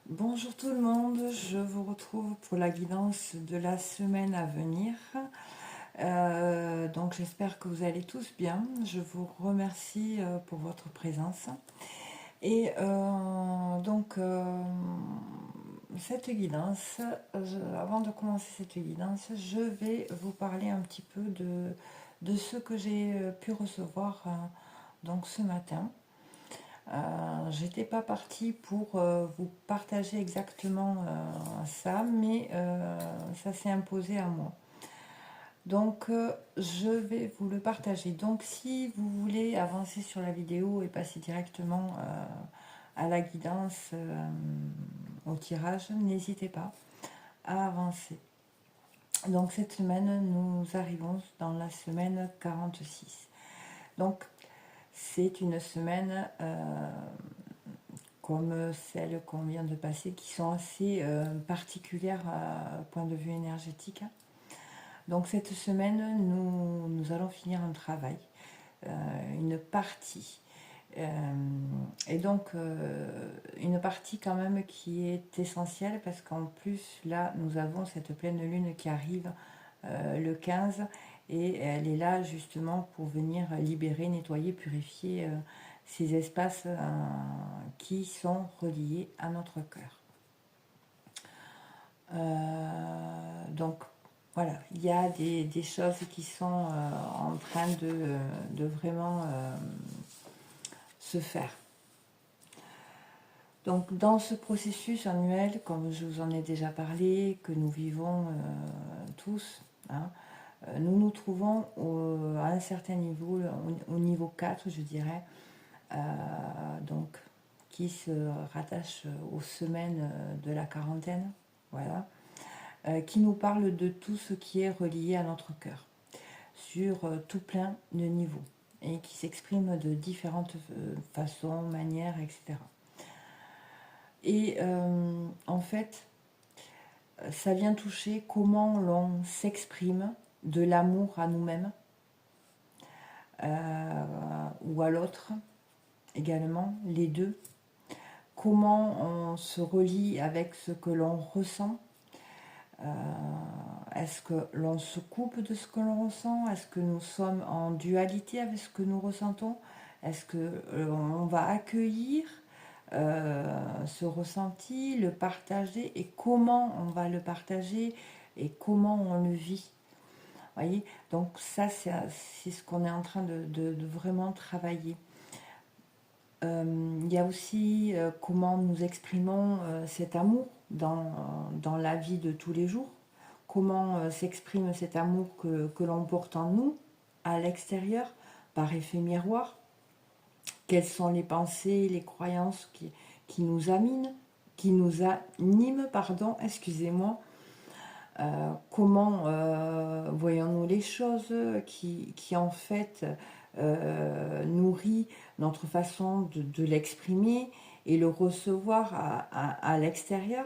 Bonjour tout le monde, je vous retrouve pour la guidance de la semaine à venir. Donc j'espère que vous allez tous bien. Je vous remercie pour votre présence. Et cette guidance, avant de commencer cette guidance, je vais vous parler un petit peu de ce que j'ai pu recevoir donc ce matin. J'étais pas partie pour vous partager exactement ça, mais ça s'est imposé à moi. Donc je vais vous le partager. Donc si vous voulez avancer sur la vidéo et passer directement à la guidance, au tirage, n'hésitez pas à avancer. Donc cette semaine, nous arrivons dans la semaine 46. Donc c'est une semaine comme celles qu'on vient de passer, qui sont assez particulières à point de vue énergétique. Donc cette semaine, nous allons finir un travail, une partie. Et donc une partie quand même qui est essentielle parce qu'en plus là nous avons cette pleine lune qui arrive le 15 et elle est là justement pour venir libérer, nettoyer, purifier ces espaces qui sont reliés à notre cœur. Donc voilà, il y a des choses qui sont en train de vraiment se faire. Donc dans ce processus annuel, comme je vous en ai déjà parlé, que nous vivons tous, hein, nous nous trouvons à un certain niveau, au niveau 4 je dirais, donc qui se rattache aux semaines de la quarantaine, voilà, qui nous parle de tout ce qui est relié à notre cœur, sur tout plein de niveaux, et qui s'exprime de différentes façons, manières, etc. Et en fait, ça vient toucher comment l'on s'exprime de l'amour à nous-mêmes ou à l'autre également, les deux. Comment on se relie avec ce que l'on ressent. Est-ce que l'on se coupe de ce que l'on ressent? Est-ce que nous sommes en dualité avec ce que nous ressentons? Est-ce qu'on va accueillir ce ressenti, le partager et comment on va le partager et comment on le vit. Voyez, donc ça c'est ce qu'on est en train de vraiment travailler. Il y a aussi comment nous exprimons cet amour dans la vie de tous les jours, comment s'exprime cet amour que l'on porte en nous, à l'extérieur, par effet miroir, quelles sont les pensées, les croyances qui nous animent, pardon, excusez-moi, comment voyons-nous les choses qui en fait nourrit notre façon de l'exprimer et le recevoir à l'extérieur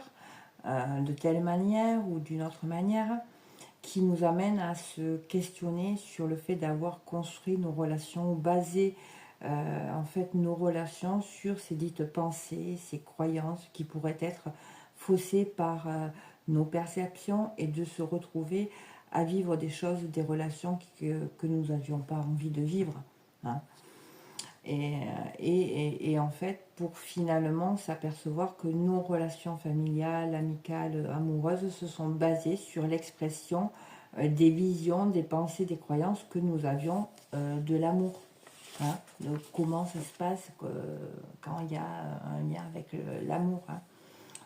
de telle manière ou d'une autre manière qui nous amène à se questionner sur le fait d'avoir construit nos relations, basé en fait nos relations sur ces dites pensées, ces croyances qui pourraient être faussées par nos perceptions et de se retrouver à vivre des choses, des relations que nous n'avions pas envie de vivre. Hein. Et en fait, pour finalement s'apercevoir que nos relations familiales, amicales, amoureuses se sont basées sur l'expression des visions, des pensées, des croyances que nous avions de l'amour. Hein. Donc comment ça se passe quand il y a un lien avec l'amour. Hein.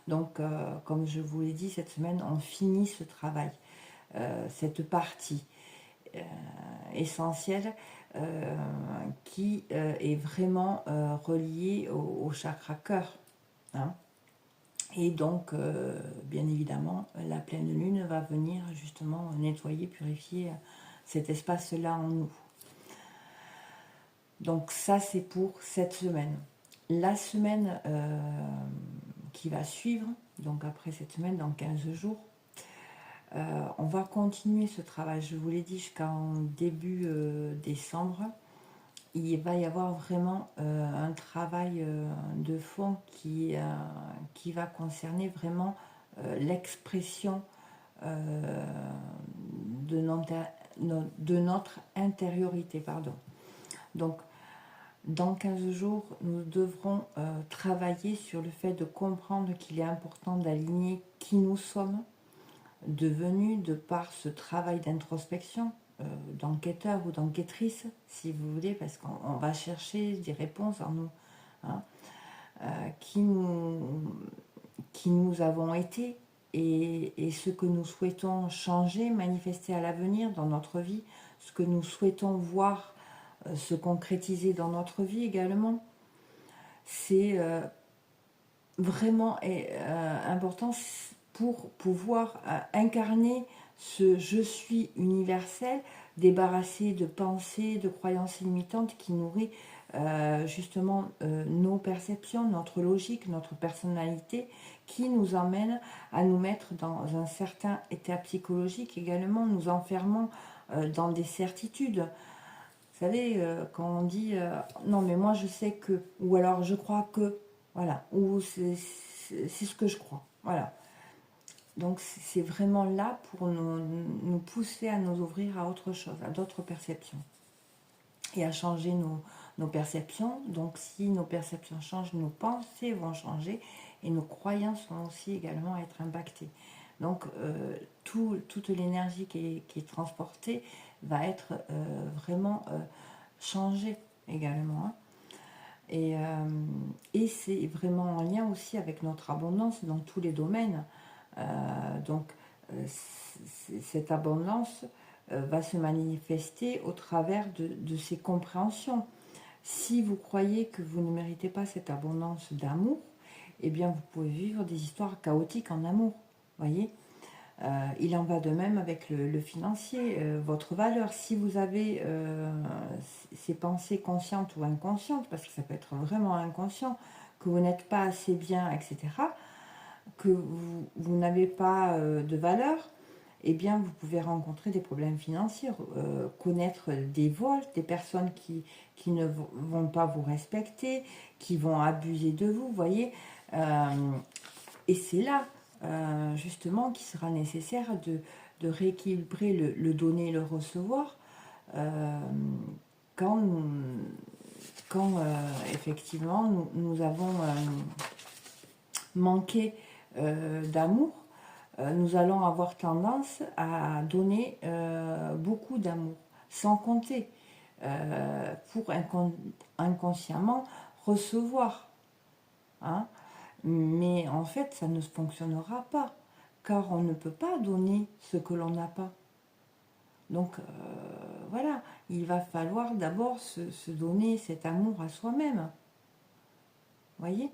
Donc comme je vous l'ai dit, cette semaine, on finit ce travail, cette partie essentielle qui est vraiment reliée au chakra cœur. Hein. Et donc, bien évidemment, la pleine lune va venir justement nettoyer, purifier cet espace-là en nous. Donc ça, c'est pour cette semaine. La semaine qui va suivre, donc après cette semaine, dans 15 jours, on va continuer ce travail, je vous l'ai dit, jusqu'en début décembre. il va y avoir vraiment un travail de fond qui va concerner vraiment l'expression de notre intériorité. Pardon. Donc, dans 15 jours, nous devrons travailler sur le fait de comprendre qu'il est important d'aligner qui nous sommes devenus de par ce travail d'introspection, d'enquêteur ou d'enquêtrice, si vous voulez, parce qu'on va chercher des réponses en nous, hein, qui nous avons été et ce que nous souhaitons changer, manifester à l'avenir dans notre vie, ce que nous souhaitons voir se concrétiser dans notre vie également. C'est vraiment important pour pouvoir incarner ce je suis universel, débarrassé de pensées, de croyances limitantes qui nourrit justement nos perceptions, notre logique, notre personnalité, qui nous emmène à nous mettre dans un certain état psychologique également, nous enfermant dans des certitudes. Vous savez, quand on dit non mais moi je sais que, ou alors je crois que, voilà, ou c'est ce que je crois, voilà. Donc c'est vraiment là pour nous pousser à nous ouvrir à autre chose, à d'autres perceptions et à changer nos perceptions. Donc si nos perceptions changent, nos pensées vont changer et nos croyances vont aussi également être impactées. Donc toute l'énergie qui est transportée va être vraiment changée également. Hein. Et c'est vraiment en lien aussi avec notre abondance dans tous les domaines. Donc cette abondance va se manifester au travers de ces compréhensions. Si vous croyez que vous ne méritez pas cette abondance d'amour, eh bien vous pouvez vivre des histoires chaotiques en amour. Voyez, il en va de même avec le financier, votre valeur. Si vous avez ces pensées conscientes ou inconscientes, parce que ça peut être vraiment inconscient, que vous n'êtes pas assez bien, etc., que vous n'avez pas de valeur, eh bien vous pouvez rencontrer des problèmes financiers, connaître des vols, des personnes qui ne vont pas vous respecter, qui vont abuser de vous, voyez. Et c'est là, justement, qu'il sera nécessaire de rééquilibrer le donner et le recevoir quand effectivement nous avons manqué d'amour, nous allons avoir tendance à donner beaucoup d'amour, sans compter, pour inconsciemment recevoir. Hein. Mais en fait, ça ne fonctionnera pas, car on ne peut pas donner ce que l'on n'a pas. Donc voilà, il va falloir d'abord se donner cet amour à soi-même. Voyez ?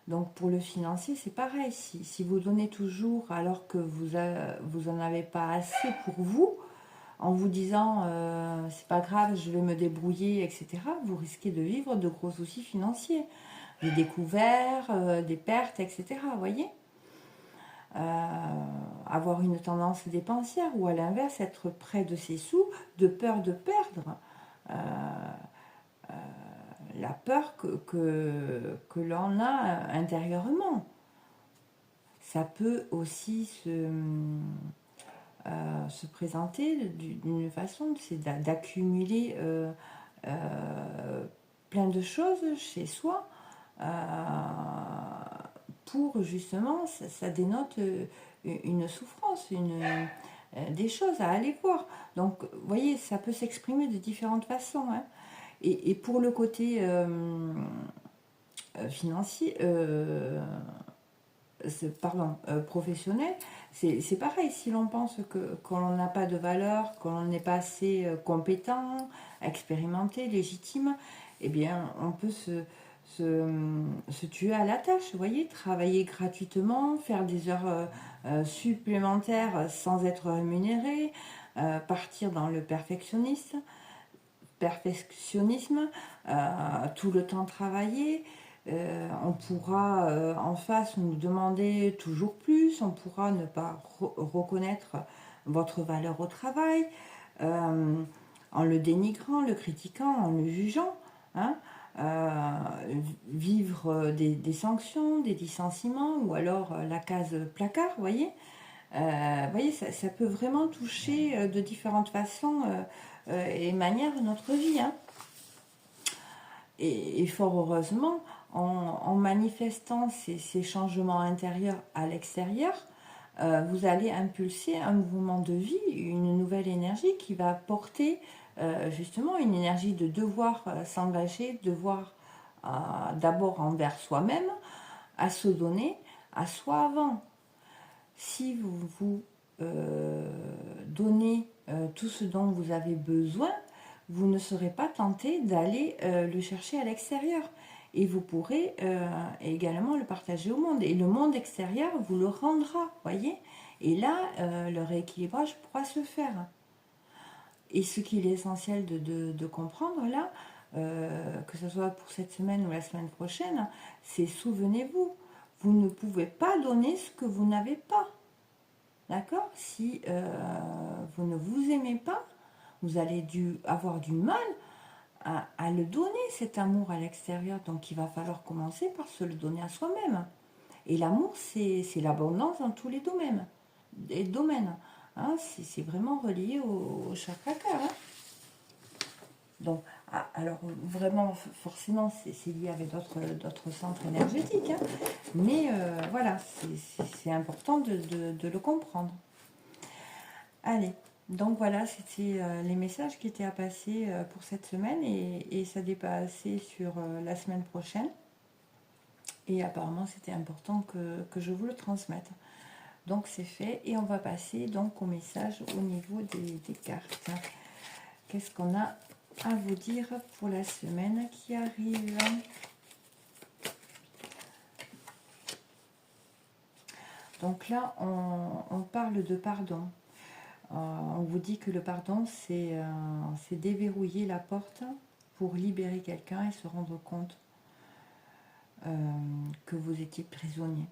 Donc pour le financier, c'est pareil. Si vous donnez toujours alors que vous en avez pas assez pour vous, en vous disant c'est pas grave, je vais me débrouiller, etc., vous risquez de vivre de gros soucis financiers, des découvertes, des pertes, etc. Vous voyez, avoir une tendance dépensière ou à l'inverse être près de ses sous de peur de perdre. La peur que l'on a intérieurement. Ça peut aussi se présenter d'une façon, c'est d'accumuler plein de choses chez soi pour justement, ça dénote une souffrance, des choses à aller voir. Donc, vous voyez, ça peut s'exprimer de différentes façons. Hein. Et pour le côté financier, professionnel, c'est pareil. Si l'on pense qu'on n'a pas de valeur, qu'on n'est pas assez compétent, expérimenté, légitime, eh bien, on peut se tuer à la tâche. Vous voyez, travailler gratuitement, faire des heures supplémentaires sans être rémunéré, partir dans le perfectionnisme, tout le temps travailler. On pourra en face nous demander toujours plus, on pourra ne pas reconnaître votre valeur au travail, en le dénigrant, le critiquant, en le jugeant, hein, vivre des sanctions, des licenciements, ou alors la case placard, voyez, ça peut vraiment toucher de différentes façons et manières notre vie, hein. Et fort heureusement, en manifestant ces changements intérieurs à l'extérieur, vous allez impulser un mouvement de vie, une nouvelle énergie qui va porter justement une énergie de devoir s'engager, devoir d'abord envers soi-même, à se donner, à soi avant. Si vous vous donnez tout ce dont vous avez besoin, vous ne serez pas tenté d'aller le chercher à l'extérieur. Et vous pourrez également le partager au monde. Et le monde extérieur vous le rendra, voyez. Et là, le rééquilibrage pourra se faire. Et ce qu'il est essentiel de comprendre là, que ce soit pour cette semaine ou la semaine prochaine, c'est souvenez-vous, vous ne pouvez pas donner ce que vous n'avez pas. D'accord? Si vous ne vous aimez pas, vous allez avoir du mal à le donner, cet amour à l'extérieur. Donc il va falloir commencer par se le donner à soi-même. Et l'amour, c'est l'abondance dans tous les domaines. Hein, c'est vraiment relié au chakra cœur. Hein. Donc, alors vraiment, forcément, c'est lié avec d'autres centres énergétiques. Hein. Mais voilà, c'est important de le comprendre. Allez, donc voilà, c'était les messages qui étaient à passer pour cette semaine et ça dépassait sur la semaine prochaine. Et apparemment, c'était important que je vous le transmette. Donc c'est fait et on va passer donc au message au niveau des cartes. Qu'est-ce qu'on a à vous dire pour la semaine qui arrive? Donc là, on parle de pardon. On vous dit que le pardon, c'est déverrouiller la porte pour libérer quelqu'un et se rendre compte que vous étiez prisonnier.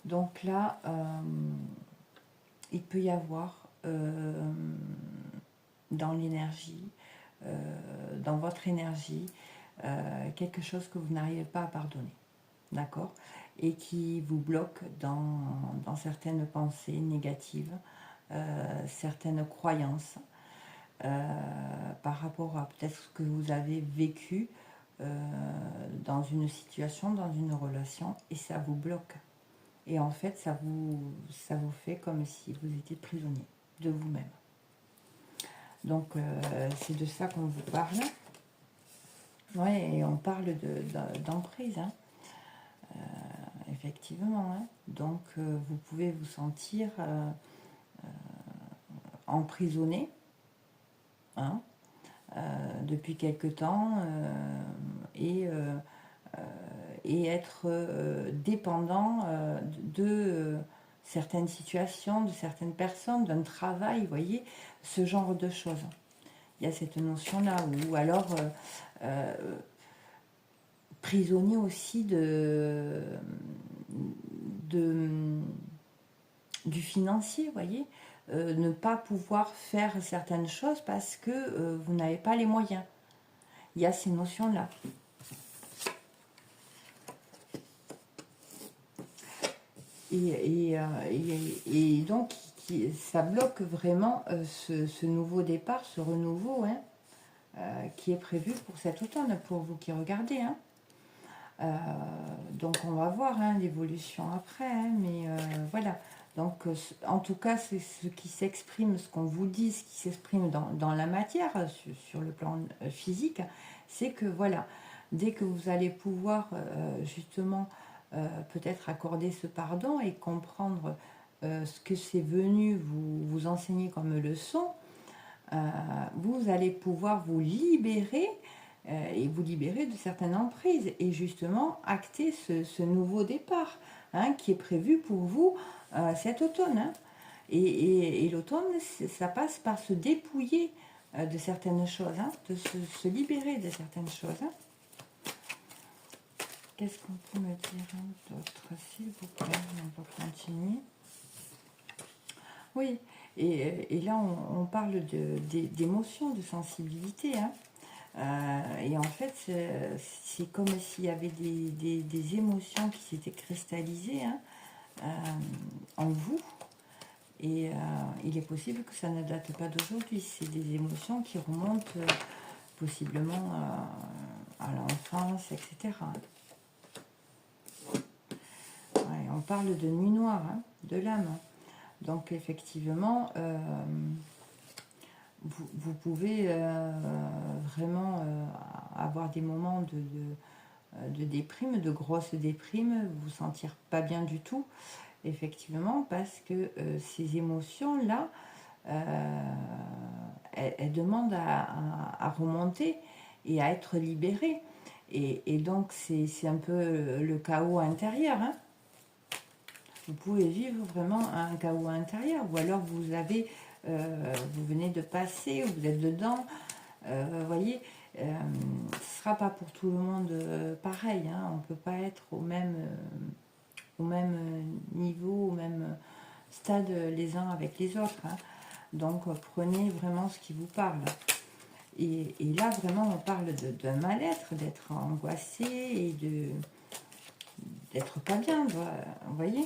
Donc là, il peut y avoir dans l'énergie, dans votre énergie, quelque chose que vous n'arrivez pas à pardonner. D'accord? Et qui vous bloque dans certaines pensées négatives, certaines croyances par rapport à peut-être ce que vous avez vécu dans une situation, dans une relation, et ça vous bloque. Et en fait, ça vous fait comme si vous étiez prisonnier de vous-même. Donc, c'est de ça qu'on vous parle. Ouais, et on parle d'emprise, hein. Effectivement. Hein. Donc, vous pouvez vous sentir emprisonné, hein, depuis quelque temps et être dépendant de certaines situations, de certaines personnes, d'un travail, vous voyez, ce genre de choses. Il y a cette notion-là, ou alors prisonnier aussi du financier, vous voyez, ne pas pouvoir faire certaines choses parce que vous n'avez pas les moyens. Il y a ces notions-là. Et donc, ça bloque vraiment ce nouveau départ, ce renouveau, hein, qui est prévu pour cet automne, pour vous qui regardez. Hein. Donc, on va voir hein, l'évolution après, hein, mais voilà. Donc, en tout cas, c'est ce qui s'exprime, ce qu'on vous dit, ce qui s'exprime dans la matière, sur le plan physique, c'est que, voilà, dès que vous allez pouvoir, justement, peut-être accorder ce pardon et comprendre ce que c'est venu vous enseigner comme leçon, vous allez pouvoir vous libérer et vous libérer de certaines emprises et justement acter ce nouveau départ hein, qui est prévu pour vous cet automne. Hein. Et l'automne, ça passe par se dépouiller de certaines choses, hein, de se libérer de certaines choses. Hein. Qu'est-ce qu'on peut me dire d'autre, s'il vous plaît? On va continuer. Oui, Et là, on parle d'émotion, de sensibilité, hein. Et en fait, c'est comme s'il y avait des émotions qui s'étaient cristallisées, hein, en vous. Et il est possible que ça ne date pas d'aujourd'hui. C'est des émotions qui remontent possiblement à l'enfance, etc. Ouais, on parle de nuit noire, hein, de l'âme. Donc effectivement, vous pouvez vraiment avoir des moments de déprime, de grosse déprime, vous sentir pas bien du tout, effectivement, parce que ces émotions-là, elles demandent à remonter et à être libérées. Et donc c'est un peu le chaos intérieur, hein. Vous pouvez vivre vraiment un chaos intérieur, ou alors vous venez de passer, ou vous êtes dedans, vous voyez, ce ne sera pas pour tout le monde pareil, hein. On ne peut pas être au même niveau, au même stade les uns avec les autres, hein. Donc prenez vraiment ce qui vous parle. Et là vraiment on parle d'un mal-être, d'être angoissé et d'être pas bien, vous voyez.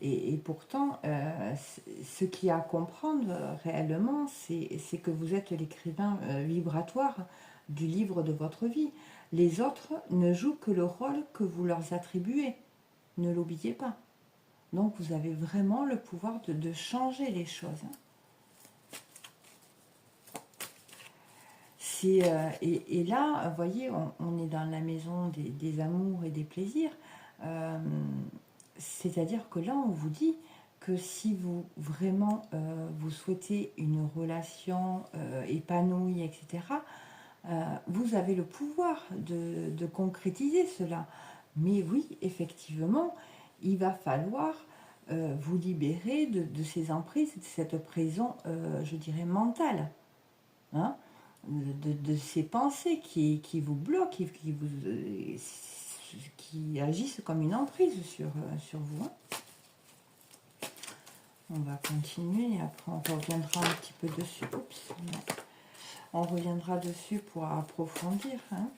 Et pourtant, ce qu'il y a à comprendre réellement, c'est que vous êtes l'écrivain vibratoire du livre de votre vie. Les autres ne jouent que le rôle que vous leur attribuez. Ne l'oubliez pas. Donc vous avez vraiment le pouvoir de changer les choses, hein. Et là, vous voyez, on est dans la maison des amours et des plaisirs. C'est-à-dire que là, on vous dit que si vous vraiment vous souhaitez une relation épanouie, etc., vous avez le pouvoir de concrétiser cela. Mais oui, effectivement, il va falloir vous libérer de ces emprises, de cette prison, je dirais, mentale, hein, de ces pensées qui vous bloquent, qui agissent comme une emprise sur vous, hein. On va continuer et après on reviendra un petit peu dessus. Oups, on reviendra dessus pour approfondir, hein.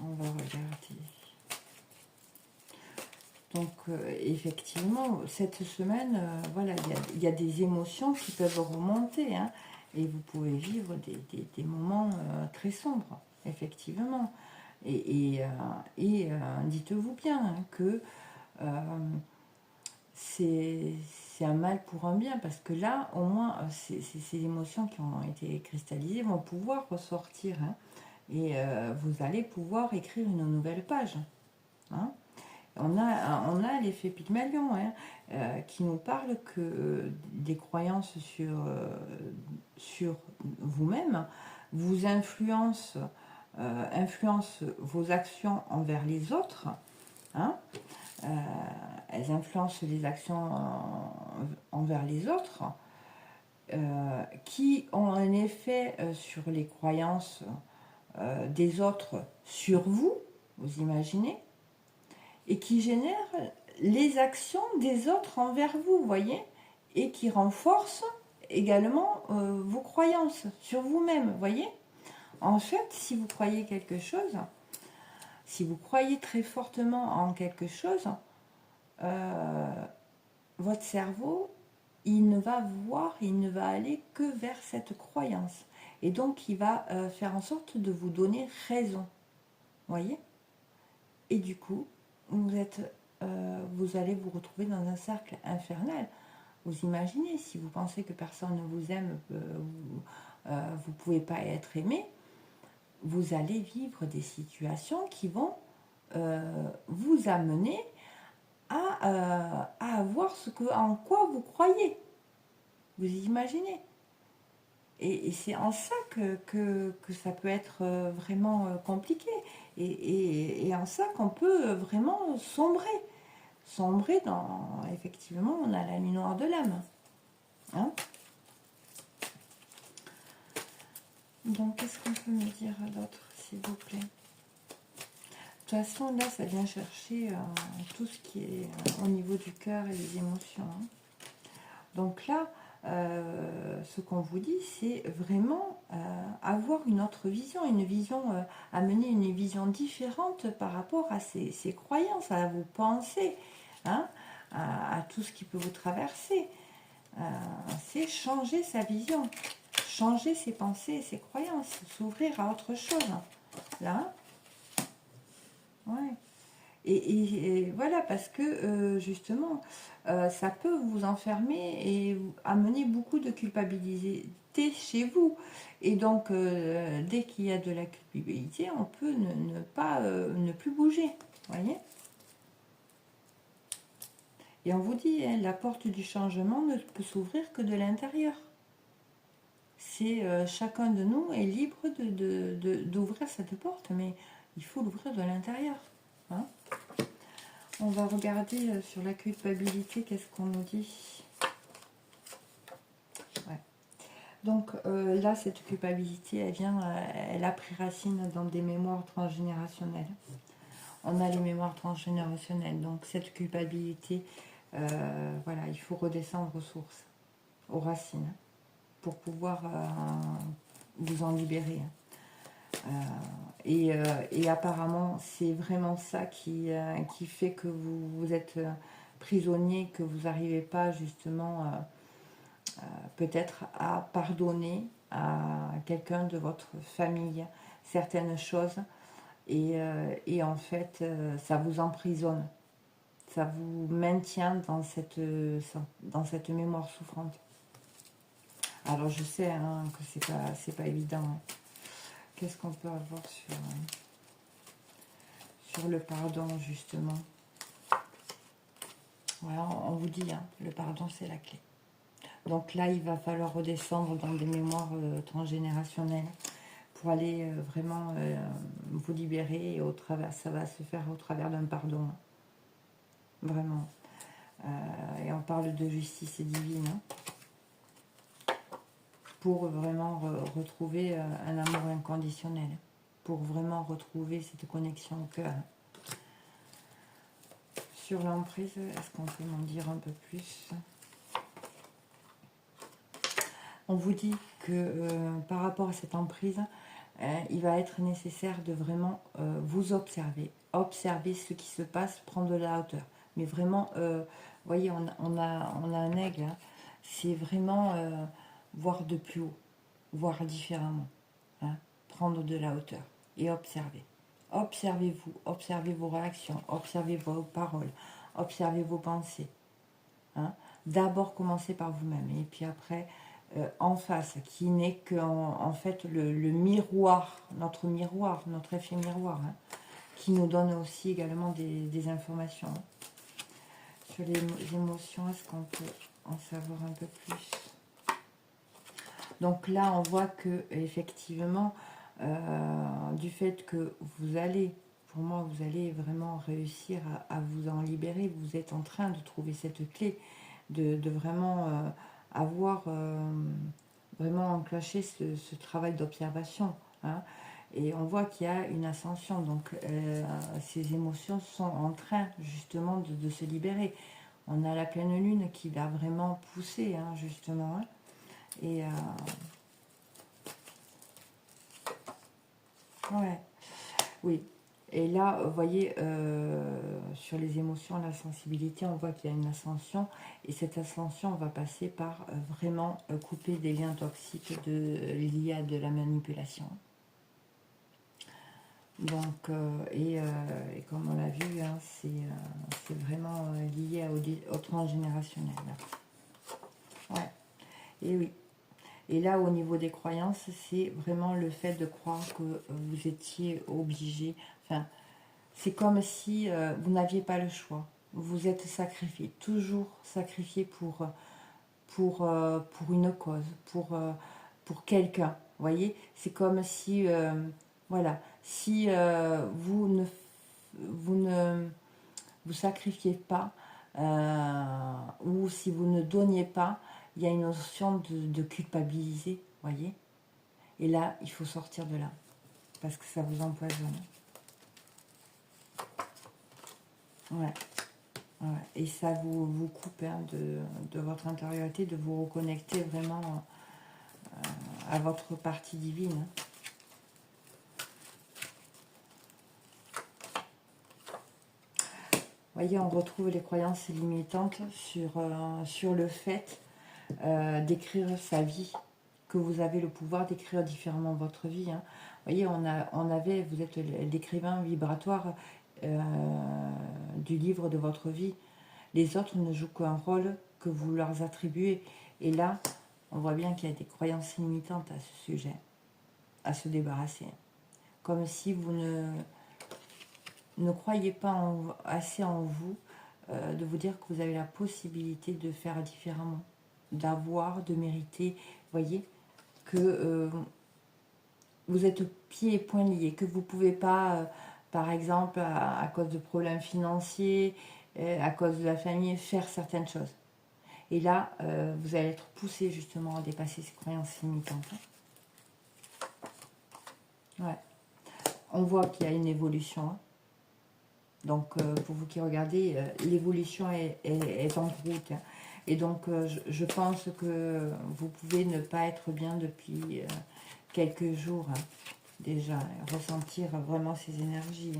On va regarder. Donc effectivement, cette semaine, voilà, il y a des émotions qui peuvent remonter, hein, et vous pouvez vivre des moments très sombres, effectivement. Et dites-vous bien, hein, que c'est un mal pour un bien, parce que là, au moins, ces émotions qui ont été cristallisées vont pouvoir ressortir, hein, et vous allez pouvoir écrire une nouvelle page, hein. On a l'effet Pygmalion, hein, qui nous parle que des croyances sur vous-même vous influencent vos actions envers les autres, hein. Elles influencent les actions envers les autres, qui ont un effet sur les croyances des autres sur vous, vous imaginez, et qui génère les actions des autres envers vous, vous voyez, et qui renforce également vos croyances sur vous-même, vous voyez. En fait, si vous croyez quelque chose, si vous croyez très fortement en quelque chose, votre cerveau, il ne va voir, il ne va aller que vers cette croyance. Et donc, il va faire en sorte de vous donner raison, vous voyez. Et du coup, vous allez vous retrouver dans un cercle infernal. Vous imaginez, si vous pensez que personne ne vous aime, vous ne pouvez pas être aimé, vous allez vivre des situations qui vont vous amener à avoir en quoi vous croyez. Vous imaginez. Et c'est en ça que ça peut être vraiment compliqué. Et en ça qu'on peut vraiment sombrer dans... Effectivement, on a la nuit noire de l'âme, hein. Donc, qu'est-ce qu'on peut me dire d'autre, s'il vous plaît? De façon, là, ça vient chercher tout ce qui est au niveau du cœur et des émotions. Hein. Donc là, ce qu'on vous dit, c'est vraiment avoir une autre vision, amener une vision différente par rapport à ces croyances, à vos pensées, hein, à tout ce qui peut vous traverser. C'est changer sa vision, changer ses pensées et ses croyances, s'ouvrir à autre chose. Là, ouais. Et voilà, parce que justement, ça peut vous enfermer et amener beaucoup de culpabilité chez vous. Et donc, dès qu'il y a de la culpabilité, on peut ne plus bouger. Voyez. Et on vous dit, hein, la porte du changement ne peut s'ouvrir que de l'intérieur. C'est chacun de nous est libre d'ouvrir cette porte, mais il faut l'ouvrir de l'intérieur. Hein. On va regarder sur la culpabilité, qu'est-ce qu'on nous dit. Ouais. Donc là, cette culpabilité, elle a pris racine dans des mémoires transgénérationnelles. On a les mémoires transgénérationnelles, donc cette culpabilité, voilà, il faut redescendre aux sources, aux racines, pour pouvoir vous en libérer. Et apparemment, c'est vraiment ça qui fait que vous êtes prisonnier, que vous n'arrivez pas justement peut-être à pardonner à quelqu'un de votre famille certaines choses. Et en fait, ça vous emprisonne. Ça vous maintient dans cette mémoire souffrante. Alors je sais hein, que c'est pas évident. Hein. Qu'est-ce qu'on peut avoir sur le pardon, justement? Voilà, on vous dit, hein, le pardon, c'est la clé. Donc là, il va falloir redescendre dans des mémoires transgénérationnelles pour aller vraiment vous libérer. Et ça va se faire au travers d'un pardon. Hein. Vraiment. Et on parle de justice divine. Hein. Pour vraiment retrouver un amour inconditionnel, pour vraiment retrouver cette connexion au cœur. Sur l'emprise, est-ce qu'on peut m'en dire un peu plus? On vous dit que par rapport à cette emprise, il va être nécessaire de vraiment vous observer ce qui se passe, prendre de la hauteur. Mais vraiment, vous voyez, on a un aigle, hein. C'est vraiment voir de plus haut, voir différemment, hein, prendre de la hauteur et observer. Observez-vous, observez vos réactions, observez vos paroles, observez vos pensées. Hein. D'abord, commencez par vous-même et puis après, en face, qui n'est qu'en fait le miroir, notre effet miroir, hein, qui nous donne aussi également des informations. Hein. Sur les émotions, est-ce qu'on peut en savoir un peu plus? Donc là, on voit que effectivement, du fait que vous allez, pour moi, vous allez vraiment réussir à vous en libérer. Vous êtes en train de trouver cette clé, de vraiment avoir vraiment enclenché ce travail d'observation. Hein. Et on voit qu'il y a une ascension. Donc ces émotions sont en train justement de se libérer. On a la pleine lune qui va vraiment pousser, hein, justement. Hein. Et ouais, oui. Et là, vous voyez, sur les émotions, la sensibilité, on voit qu'il y a une ascension. Et cette ascension va passer par vraiment couper des liens toxiques liés à de la manipulation. Donc, et comme on l'a vu, hein, c'est vraiment lié au transgénérationnel. Ouais, et oui. Et là, au niveau des croyances, c'est vraiment le fait de croire que vous étiez obligé. Enfin, c'est comme si vous n'aviez pas le choix. Vous êtes sacrifié, toujours sacrifié pour une cause, pour quelqu'un. Vous voyez, c'est comme si, voilà, si vous ne vous sacrifiez pas, ou si vous ne donniez pas, il y a une notion de culpabiliser, voyez. Et là, il faut sortir de là, parce que ça vous empoisonne. Ouais. Ouais. Et ça vous coupe hein, de votre intériorité, de vous reconnecter vraiment à votre partie divine. Hein. Vous voyez, on retrouve les croyances limitantes sur le fait d'écrire sa vie, que vous avez le pouvoir d'écrire différemment votre vie. Hein. Vous voyez, vous êtes l'écrivain vibratoire du livre de votre vie. Les autres ne jouent qu'un rôle que vous leur attribuez. Et là, on voit bien qu'il y a des croyances limitantes à ce sujet, à se débarrasser. Comme si vous ne croyez pas assez en vous, de vous dire que vous avez la possibilité de faire différemment, d'avoir, de mériter. Vous voyez que vous êtes pieds et poings liés, que vous ne pouvez pas, par exemple, à cause de problèmes financiers, à cause de la famille, faire certaines choses. Et là, vous allez être poussé justement à dépasser ces croyances limitantes. Ouais. On voit qu'il y a une évolution. Hein. Donc, pour vous qui regardez, l'évolution est en route. Hein. Et donc, je pense que vous pouvez ne pas être bien depuis quelques jours hein, déjà, ressentir vraiment ces énergies.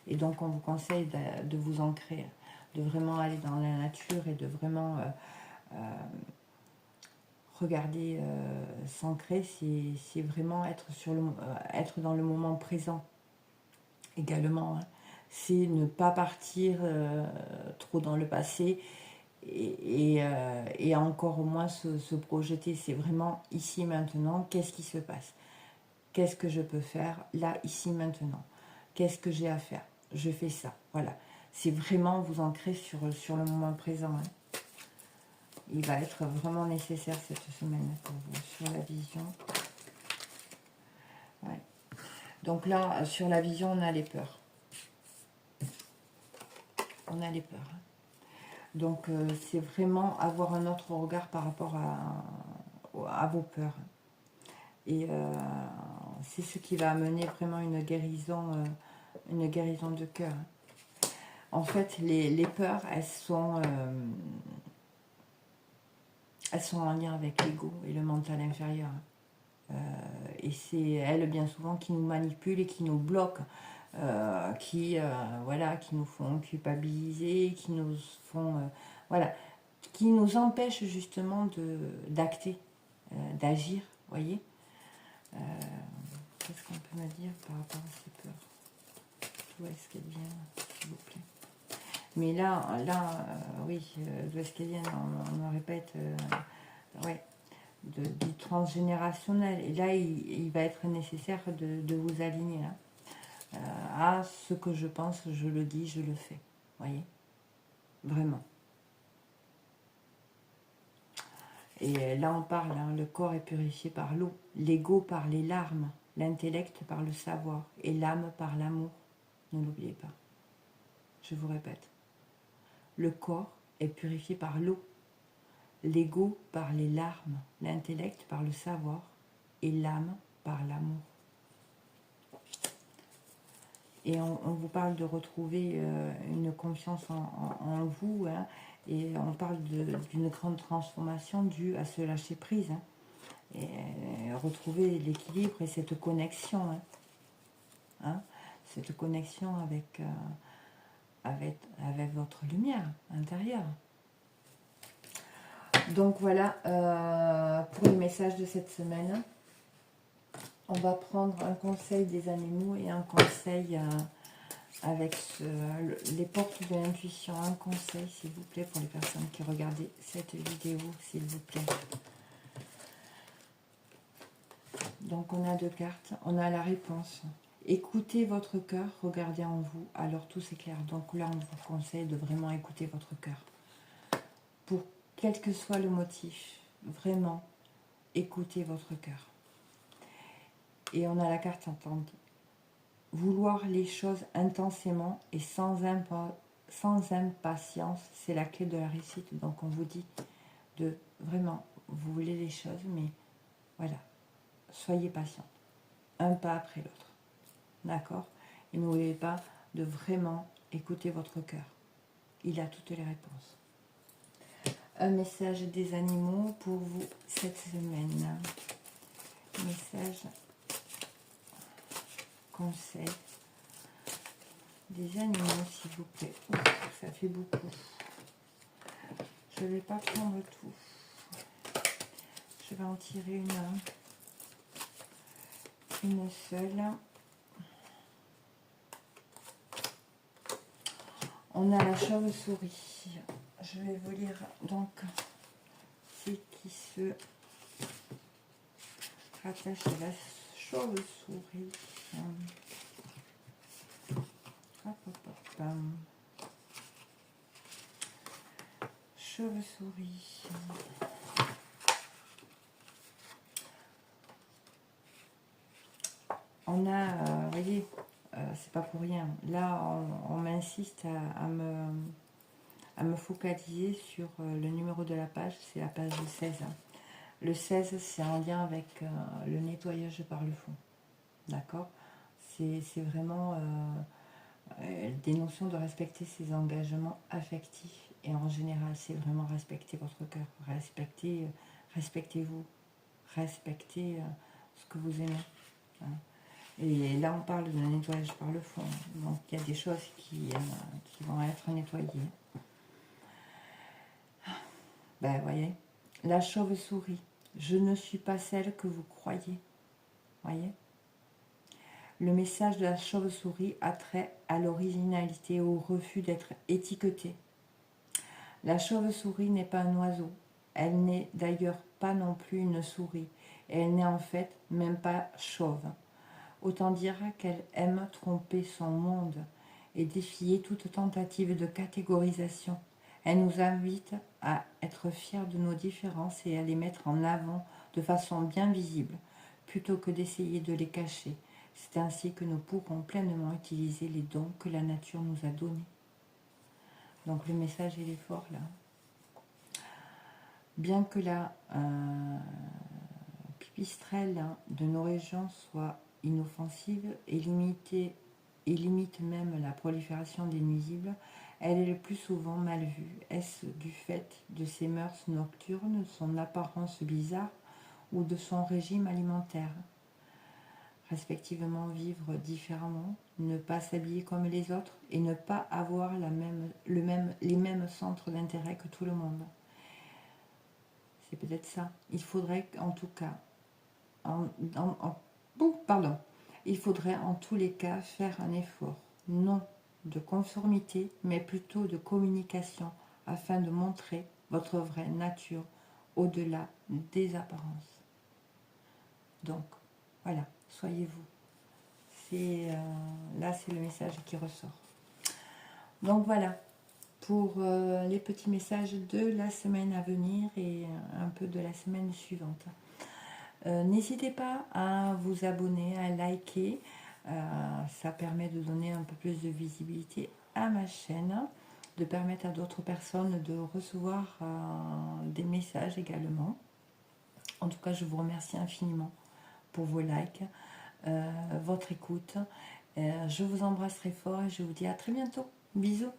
Et donc, on vous conseille de vous ancrer, de vraiment aller dans la nature et de vraiment regarder, s'ancrer, c'est vraiment être dans le moment présent également. Hein. C'est ne pas partir trop dans le passé et encore moins se projeter. C'est vraiment ici maintenant, qu'est-ce qui se passe? Qu'est-ce que je peux faire là, ici, maintenant? Qu'est-ce que j'ai à faire? Je fais ça, voilà. C'est vraiment vous ancrer sur le moment présent. Hein. Il va être vraiment nécessaire cette semaine pour vous, sur la vision. Ouais. Donc là, sur la vision, on a les peurs. On a les peurs. Hein. Donc, c'est vraiment avoir un autre regard par rapport à vos peurs. Et c'est ce qui va amener vraiment une guérison de cœur. En fait, les peurs, elles sont en lien avec l'ego et le mental inférieur. Et c'est elles, bien souvent, qui nous manipulent et qui nous bloquent, qui nous font culpabiliser, qui nous font... qui nous empêchent justement d'acter, d'agir, vous voyez. Qu'est-ce qu'on peut me dire par rapport à ces peurs? D'où est-ce qu'elles viennent, s'il vous plaît? Mais là oui, d'où est-ce qu'elles viennent? On me répète, ouais, du transgénérationnel. Et là, il va être nécessaire de vous aligner hein, à ce que je pense, je le dis, je le fais. Vous voyez? Vraiment. Et là, on parle, hein, le corps est purifié par l'eau, l'ego par les larmes, l'intellect par le savoir et l'âme par l'amour. Ne l'oubliez pas. Je vous répète. Le corps est purifié par l'eau, l'ego par les larmes, l'intellect par le savoir et l'âme par l'amour. Et on vous parle de retrouver une confiance en vous, hein, et on parle d'une grande transformation due à ce lâcher prise, hein, et retrouver l'équilibre et cette connexion, hein, cette connexion avec votre lumière intérieure. Donc voilà pour les messages de cette semaine. On va prendre un conseil des animaux et un conseil avec les portes de l'intuition. Un conseil, s'il vous plaît, pour les personnes qui regardent cette vidéo, s'il vous plaît. Donc on a 2 cartes. On a la réponse. Écoutez votre cœur, regardez en vous, alors tout s'éclaire. Donc là, on vous conseille de vraiment écouter votre cœur. Pour quel que soit le motif, vraiment, écoutez votre cœur. Et on a la carte entendue. Vouloir les choses intensément et sans impatience, c'est la clé de la réussite. Donc on vous dit de vraiment, vous voulez les choses, mais voilà, soyez patient, un pas après l'autre. D'accord? Et n'oubliez pas de vraiment écouter votre cœur. il a toutes les réponses. Un message des animaux pour vous cette semaine. Message, conseil des animaux, s'il vous plaît. Ouf, ça fait beaucoup. Je ne vais pas prendre tout. Je vais en tirer une seule. On a la chauve-souris. Je vais vous lire donc ce qui se rattache à la chauve-souris. Hop, hop, hop. Chauve-souris. On a, vous voyez, c'est pas pour rien. Là, on m'insiste à me focaliser sur le numéro de la page, c'est la page 16. Le 16, c'est en lien avec le nettoyage par le fond. D'accord? C'est vraiment des notions de respecter ses engagements affectifs. Et en général, c'est vraiment respecter votre cœur. Respectez-vous. Respectez ce que vous aimez. Hein. Et là, on parle de nettoyage par le fond. Donc, il y a des choses qui vont être nettoyées. Ben, voyez, la chauve-souris. Je ne suis pas celle que vous croyez. Voyez. Le message de la chauve-souris a trait à l'originalité et au refus d'être étiquetée. La chauve-souris n'est pas un oiseau. Elle n'est d'ailleurs pas non plus une souris. Et elle n'est en fait même pas chauve. Autant dire qu'elle aime tromper son monde et défier toute tentative de catégorisation. Elle nous invite à être fiers de nos différences et à les mettre en avant de façon bien visible, plutôt que d'essayer de les cacher. C'est ainsi que nous pourrons pleinement utiliser les dons que la nature nous a donnés. Donc le message, il est fort là. Bien que la pipistrelle de nos régions soit inoffensive et limite même la prolifération des nuisibles, elle est le plus souvent mal vue. Est-ce du fait de ses mœurs nocturnes, de son apparence bizarre ou de son régime alimentaire? Respectivement vivre différemment, ne pas s'habiller comme les autres et ne pas avoir les mêmes centres d'intérêt que tout le monde. C'est peut-être ça. Il faudrait en tout cas, il faudrait en tous les cas faire un effort, non de conformité, mais plutôt de communication, afin de montrer votre vraie nature au-delà des apparences. Donc, voilà, soyez-vous. Là, c'est le message qui ressort. Donc voilà, pour les petits messages de la semaine à venir et un peu de la semaine suivante. N'hésitez pas à vous abonner, à liker. Ça permet de donner un peu plus de visibilité à ma chaîne, de permettre à d'autres personnes de recevoir des messages également. En tout cas, je vous remercie infiniment pour vos likes, votre écoute. Je vous embrasse très fort et je vous dis à très bientôt. Bisous.